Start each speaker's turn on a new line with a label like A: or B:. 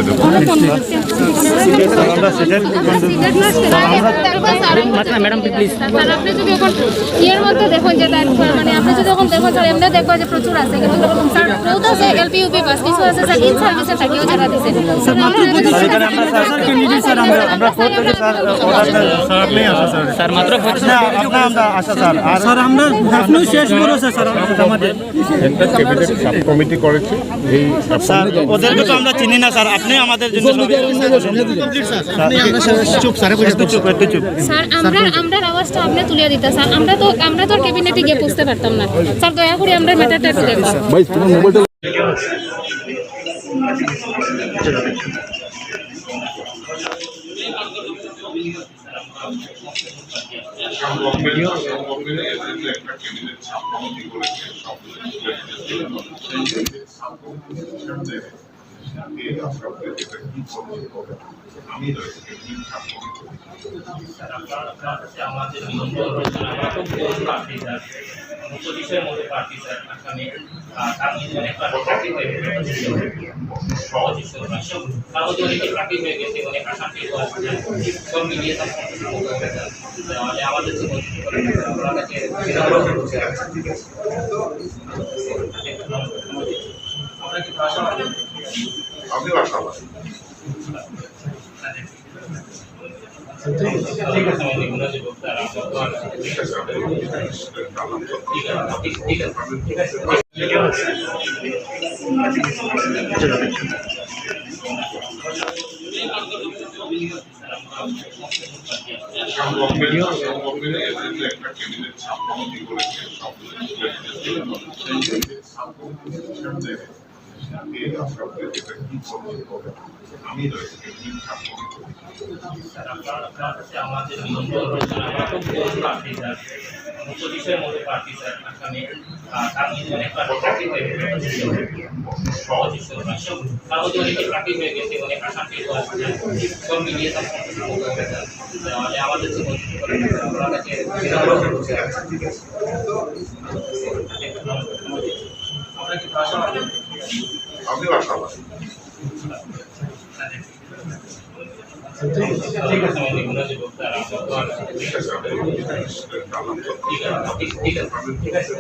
A: করে দেবো।
B: Madam please আপনি যদি এখন ইয়ের মধ্যে দেখুন যে মানে আপনি যদি এখন দেখুন স্যার এমনি দেখবেন যে প্রচুর আছে কিন্তু স্যার বহুত আছে এলপি ইউপি বাস কিছু আছে স্যার ইন সার্ভিসে থাকিও যারা দিছে স্যার মাত্র
C: আমরা ফোর্থ থেকে স্যার স্যার আপনি আসা স্যার
D: স্যার মাত্র
C: আমরা আসা স্যার আর স্যার আমরা এখনো শেষ করে স্যার আমাদের
A: একটা ক্যাবিনেট সাব কমিটি করেছে এই
C: স্যার ওদেরকে তো আমরা চিনি না স্যার আপনি আমাদের জন্য চুপ স্যার একটু চুপ
B: স্যার আমরা আওয়াজটা আপনি তুলে দিতে স্যার আমরা তো ক্যাবিনেটে গিয়ে বুঝতে পারতাম না স্যার দয়া করে আমরা ম্যাটারটা একটু দেখুন
A: ভাই তোমার মোবাইলটা
D: আমাদের নিয়ন্ত্রণ রয়েছে আমরা খুব ক্লোজ প্রার্থী স্যার 29-এর মধ্যে প্রার্থী স্যার আসামে তার মধ্যে অনেক প্রার্থী হয়ে গেছে সহজ হিসেবে তার মধ্যে অনেকে প্রার্থী হয়ে গেছে অনেক আসাম থেকে আসছে সব মিলিয়ে তার তাহলে আমাদের যে আমরা কি ভাষা
A: আমিও আশাবাদী।
D: ঠিক আছে আমি এগুলো যে বলতে আর ঠিক আছে আমাদের নিয়ন্ত্রণ রয়েছে আমরা খুব ক্লোজ প্রার্থী স্যার 29-এর মধ্যে প্রার্থী স্যার আসামে তার মধ্যে অনেক প্রার্থী হয়ে গেছে সহজ হিসেবে তার মধ্যে অনেকে প্রার্থী হয়ে গেছে অনেক আসাম থেকে আসছে সব মিলিয়ে তার তাহলে আমাদের যে আমরা কি ভাষা
A: আমিও আশাবাদী।
D: ঠিক আছে আমি এগুলো যে বলতে আর
A: ঠিক আছে
D: ঠিক আছে